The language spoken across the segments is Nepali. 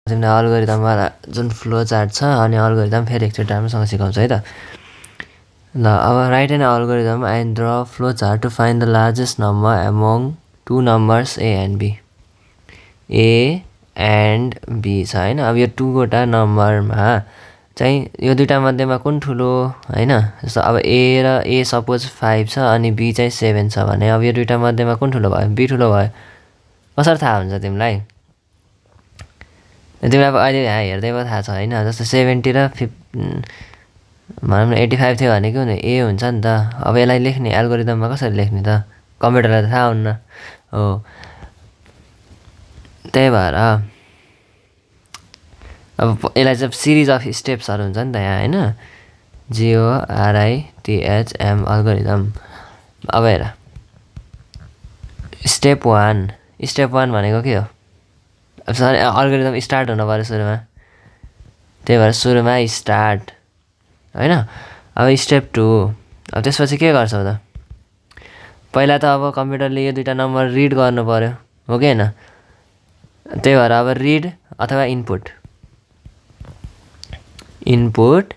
तिमीलाई अल्गोरिदममा जुन फ्लो चार्ट छ अनि अल्गोरिदम फेरि एकचोटि राम्रोसँग सिकाउँछ है त। ल अब write an algorithm and draw flow chart to find the largest number among two numbers A and B. A and B छ होइन। अब यो 2 वटा नम्बरमा चाहिँ यो दुईटा मध्येमा कुन ठुलो होइन। जस्तो अब ए र ए सपोज 5 छ अनि बी चाहिँ 7 छ भने अब यो दुईटा मध्येमा कुन ठुलो भयो? बी ठुलो भयो। कसरी थाहा हुन्छ तिमीलाई? तिमीलाई अब अहिले यहाँ हेर्दै पो थाहा छ होइन। जस्तो 70 र भनौँ न 85 थियो भने के हुने? ए हुन्छ नि त। अब यसलाई लेख्ने एल्गोरिदममा कसरी लेख्ने त? कम्प्युटरलाई त थाहा हुन्न हो। त्यही भएर अब यसलाई चाहिँ सिरिज अफ स्टेप्सहरू हुन्छ नि त यहाँ होइन। GORITHM algorithm. अब हेर स्टेप 1 भनेको के हो? सरी अल्गोरिदम स्टार्ट हुनु पऱ्यो सुरुमा। त्यही भएर सुरुमा स्टार्ट होइन। अब स्टेप 2 अब त्यसपछि के गर्छौ त? पहिला त अब कम्प्युटरले यो दुईटा नम्बर रिड गर्नु पऱ्यो हो कि होइन। त्यही भएर अब रिड अथवा input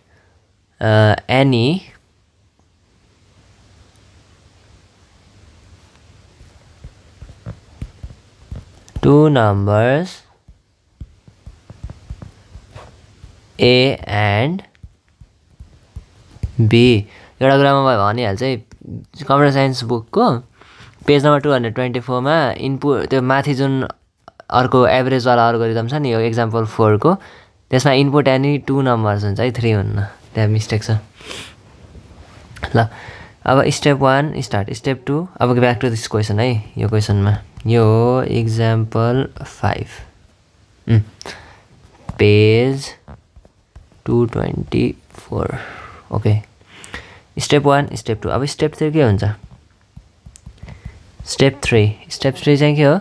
any two numbers A and B. एउटा कुरामा म भनिहाल्छु है, कम्प्युटर साइन्स बुकको पेज नम्बर 224 मा इनपुट त्यो माथि जुन अर्को एभरेजवाला अल्गोरिदम छ नि यो एक्जाम्पल 4 को त्यसमा इनपुट एनी 2 नम्बर्स हुन्छ है, 3 हुन्न, त्यहाँ मिस्टेक छ। ल अब स्टेप 1 स्टार्ट। स्टेप 2 अब ब्याक टु दिस क्वेसन है। यो क्वेसनमा यो हो example 5 page 224 okay. Step 1 step 2 अब स्टेप 3 के हुन्छ? स्टेप 3 चाहिँ के हो?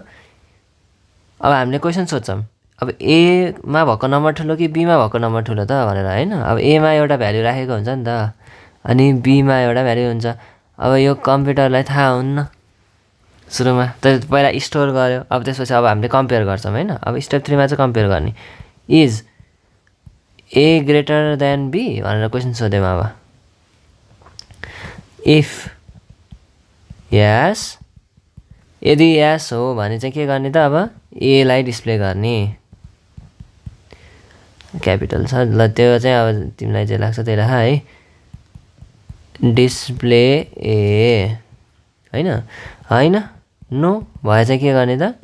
अब हामीले क्वेसन सोध्छौँ अब एमा भएको नम्बर ठुलो कि बीमा भएको नम्बर ठुलो त भनेर होइन। अब एमा एउटा भ्याल्यु राखेको हुन्छ नि त अनि बीमा एउटा भ्याल्यु हुन्छ। अब यो कम्प्युटरलाई थाहा हुन्न सुरुमा त पहिला स्टोर गर्यो। अब त्यसपछि अब हामीले कम्पेयर गर्छौँ होइन। अब स्टेप 3 मा चाहिँ कम्पेयर गर्ने। Is A greater than B भनेर क्वेसन सोध्यौँ। अब इफ यस यदि यस हो भने चाहिँ के गर्ने त? अब एलाई डिस्प्ले गर्ने क्यापिटल छ ल त्यो चाहिँ अब तिमीलाई जे लाग्छ त्यही राख है। डिस्प्ले ए होइन नो भए चाहिँ के गर्ने त?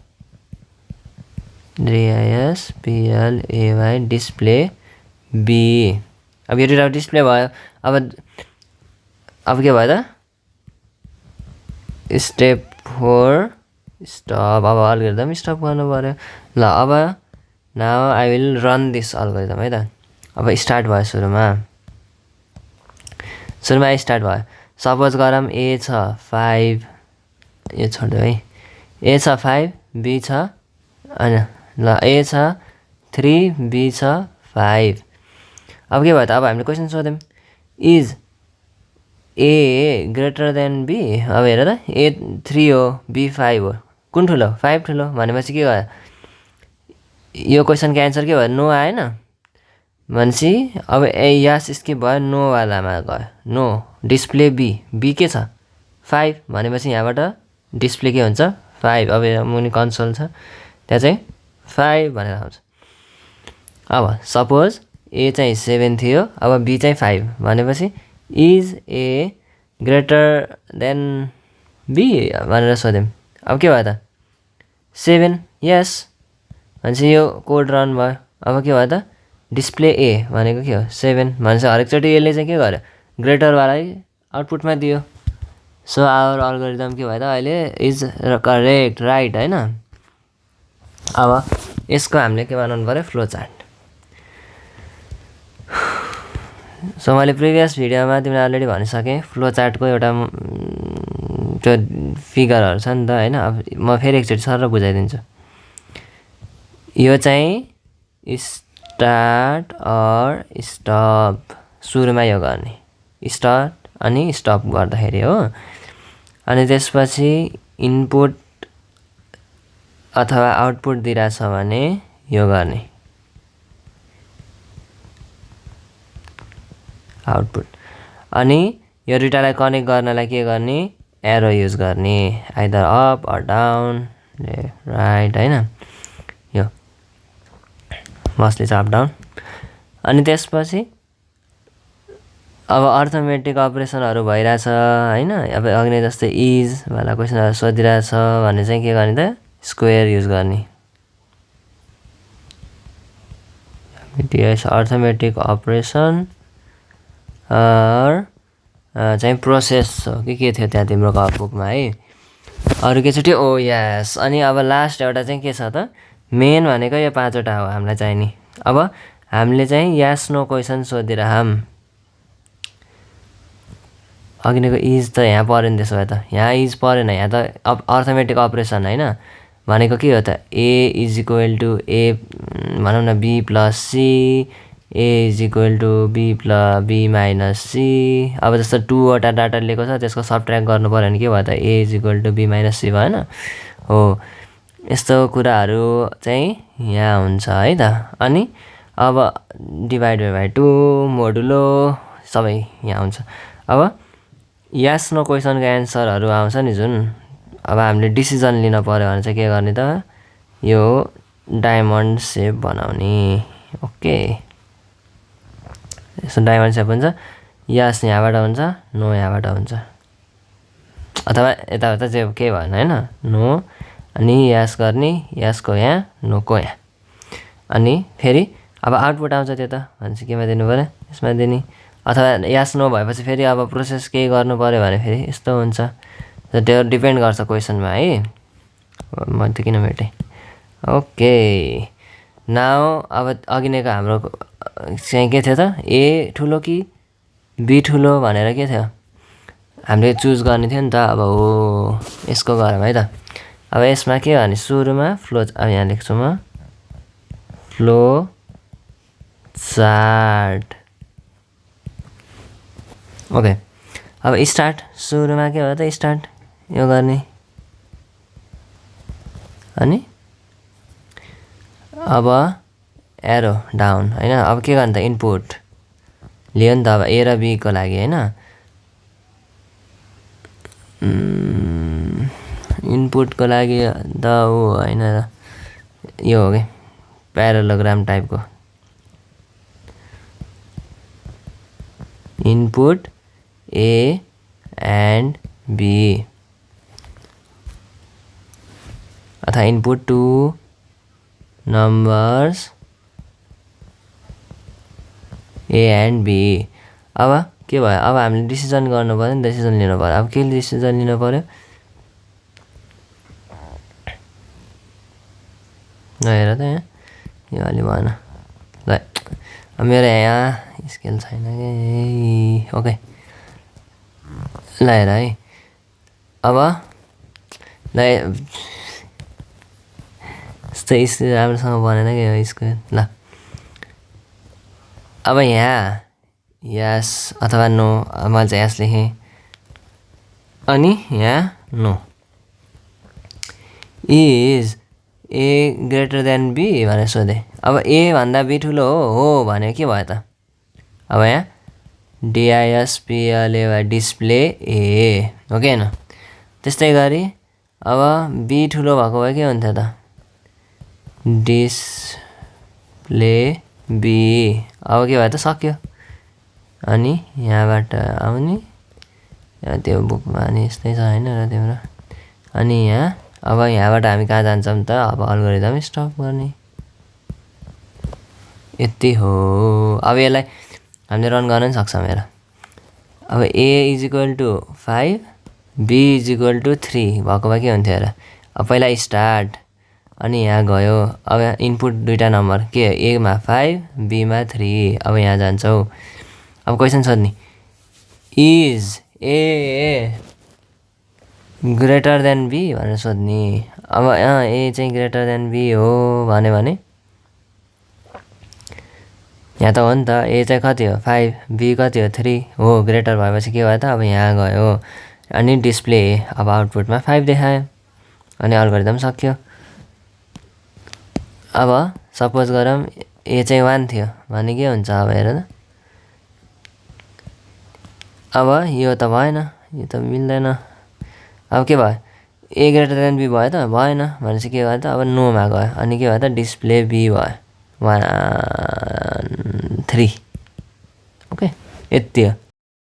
DISPLAY display B. अब यो दुईवटा डिस्प्ले भयो। अब के भयो त? Step 4 stop. अब अल्गोरिदम स्टप गर्नु पऱ्यो। ल अब now I will run this algorithm है त। अब स्टार्ट भयो। सुरुमा स्टार्ट भयो। सपोज गरौँ ए छ 5 यो छोड्यो है। ए छ 5 बी छ होइन ल ए छ 3 बी छ 5। अब के भयो त? अब हामीले क्वेसन सोध्यौँ is A greater than B. अब हेर त ए 3 हो बी 5 हो, कुन ठुलो? 5 ठुलो भनेपछि के भयो? यो क्वेसनको एन्सर के भयो? नो आएन भनेपछि अब ए यस स्किप भयो, नोवालामा गयो। नो डिस्प्ले बी के छ? 5 भनेपछि यहाँबाट डिस्प्ले के हुन्छ? 5। अब मुनि कन्सोल छ त्यहाँ चाहिँ 5 भनेर आउँछ। अब सपोज ए चाहिँ 7 थियो अब बी चाहिँ 5 भनेपछि is A greater than B भनेर सोध्यौँ। अब के भयो त? 7 यस भनेपछि यो कोड रन भयो। अब के भयो त? डिस्प्ले ए भनेको के हो? 7 भनेपछि हरेकचोटि यसले चाहिँ के गर्यो? ग्रेटरवाला आउटपुटमा दियो। सो आवर अल्गोरिदम के भयो त अहिले? इज करेक्ट राइट होइन। अब यसको हामीले के बनाउनु पऱ्यो? Flow chart. सो मैले प्रिभियस भिडियोमा तिमीलाई अलरेडी भनिसकेँ फ्लो चार्टको एउटा त्यो फिगरहरू छ नि त होइन। अब म फेरि एकचोटि सर बुझाइदिन्छु। यो चाहिँ स्टार्ट अर स्टप सुरुमा यो गर्ने स्टार्ट अनि स्टप गर्दाखेरि हो। अनि त्यसपछि इनपुट अथवा आउटपुट दिइरहेछ भने यो गर्ने आउटपुट। अनि यो दुइटालाई कनेक्ट गर्नलाई के गर्ने, एरो युज गर्ने, either up or down, right होइन, यो मस्टली चाहिँ अप डाउन। अनि त्यसपछि अब अर्थमेटिक अपरेसनहरू भइरहेछ होइन। अब अघि जस्तै इजवाला क्वेसनहरू सोधिरहेछ भने चाहिँ के गर्ने त, स्क्वेयर युज गर्ने। अर्थमेटिक अपरेसन चाहिँ प्रोसेस हो कि के थियो त्यहाँ तिम्रो बुकमा है, अरू के थियो, ओ यस। अनि अब लास्ट एउटा चाहिँ के छ त, मेन भनेको यो 5वटा हो हामीलाई चाहिने। अब हामीले चाहिँ यस नो क्वेसन सोधिरहम, अघिको इज त यहाँ पऱ्यो नि, त्यसो भए त यहाँ इज परेन, यहाँ त अर्थमेटिक अपरेसन होइन। भनेको के हो त, A is equal to A भनौँ न B plus C, A is equal to B minus C. अब जस्तो 2वटा डाटा लिएको छ त्यसको सबट्र्याक्ट गर्नु पऱ्यो भने के भयो त, A is equal to B minus C भएन हो। यस्तो कुराहरू चाहिँ यहाँ हुन्छ है त। अनि अब डिभाइड बाई 2 मोडुलो सबै यहाँ हुन्छ। अब यस नो क्वेसनको एन्सरहरू आउँछ नि जुन, अब हामीले डिसिजन लिन पऱ्यो भने चाहिँ के गर्ने त, यो डायमन्ड सेप बनाउने। ओके, यसो डायमन्ड सेप हुन्छ, यस यहाँबाट हुन्छ, नो यहाँबाट हुन्छ, अथवा यताउता चाहिँ केही भएन होइन, नो अनि यस गर्ने, यसको यहाँ नोको यहाँ। अनि फेरि अब आउटपुट आउँछ त्यो त भनेपछि केमा दिनु पऱ्यो, यसमा दिने। अथवा यस नो भएपछि फेरि अब प्रोसेस केही गर्नु पऱ्यो भने फेरि यस्तो हुन्छ। त्यो डिपेन्ड गर्छ क्वेसनमा है। म त किन भेटेँ। ओके, नाउ अब अघिनेको हाम्रो चाहिँ के थियो त, ए ठुलो कि बी ठुलो भनेर के थियो हामीले चुज गर्ने थियो नि त। अब हो यसको गरौँ है त। अब यसमा के भने सुरुमा फ्लो, अब यहाँ लेख्छु म फ्लो चार्ट। ओके, अब स्टार्ट, सुरुमा के भयो त स्टार्ट यो गर्ने। अनि अब एरो डाउन होइन। अब के गर्ने त, इनपुट लियो नि त अब ए र बीको लागि होइन। इनपुटको लागि त ऊ होइन, यो हो कि प्यारालोग्राम टाइपको इनपुट ए एन्ड बी, अथवा input 2 numbers A and B. अब के भयो, अब हामीले डिसिजन गर्नु पऱ्यो नि, डिसिजन लिनु पऱ्यो। अब के डिसिजन लिनु पऱ्यो, हेर त यहाँ यो अलि भएन ल, मेरो यहाँ स्केल छैन कि। ओके ल हेर है, अब ल यस्तै राम्रोसँग बनेन कि यो स्क्वेयर। ल अब यहाँ यस अथवा नो, मैले चाहिँ यस लेखेँ, अनि यहाँ no. Is A greater than B भनेर सोधेँ। अब ए भन्दा बी ठुलो हो भने के भयो त, अब यहाँ डिआइएसपिएलए डिस्प्ले ए हो कि होइन। त्यस्तै गरी अब बी ठुलो भएको भए के हुन्थ्यो त, डिस्प्ले बी। अब के भयो त, सक्यो। अनि यहाँबाट आउने, त्यो बुकमा अनि यस्तै छ होइन र तिम्रो। अनि यहाँ अब यहाँबाट हामी कहाँ जान्छौँ त, अब अल्गोरिदम स्टप गर्ने, यति हो। अब यसलाई हामीले रन गर्न पनि सक्छौँ हेर। अब A is equal to 5, B is equal to 3 भएको भए के हुन्थ्यो हेर। अब पहिला स्टार्ट, अनि यहाँ गयो। अब यहाँ इनपुट दुईवटा नम्बर के, एमा 5 बीमा 3। अब यहाँ जान्छौ, अब क्वेसन सोध्ने, is A greater than B भनेर सोध्ने। अब ए चाहिँ ग्रेटर देन बी हो भने यहाँ त हो नि त, ए चाहिँ कति हो 5, बी कति हो 3 हो। ग्रेटर भएपछि के भयो त, अब यहाँ गयो अनि डिस्प्ले, अब आउटपुटमा 5 देखायो अनि अल्गोरिदम सक्यो। अब सपोज गरौँ ए चाहिँ 1 थियो भने के हुन्छ, अब हेर त अब यो त भएन, यो त मिल्दैन। अब के भयो, ए ग्रेटर देन बी भयो त भएन भनेपछि के भयो त अब नोमा गयो। अनि के भयो त डिस्प्ले बी भयो 1 3। ओके यति हो।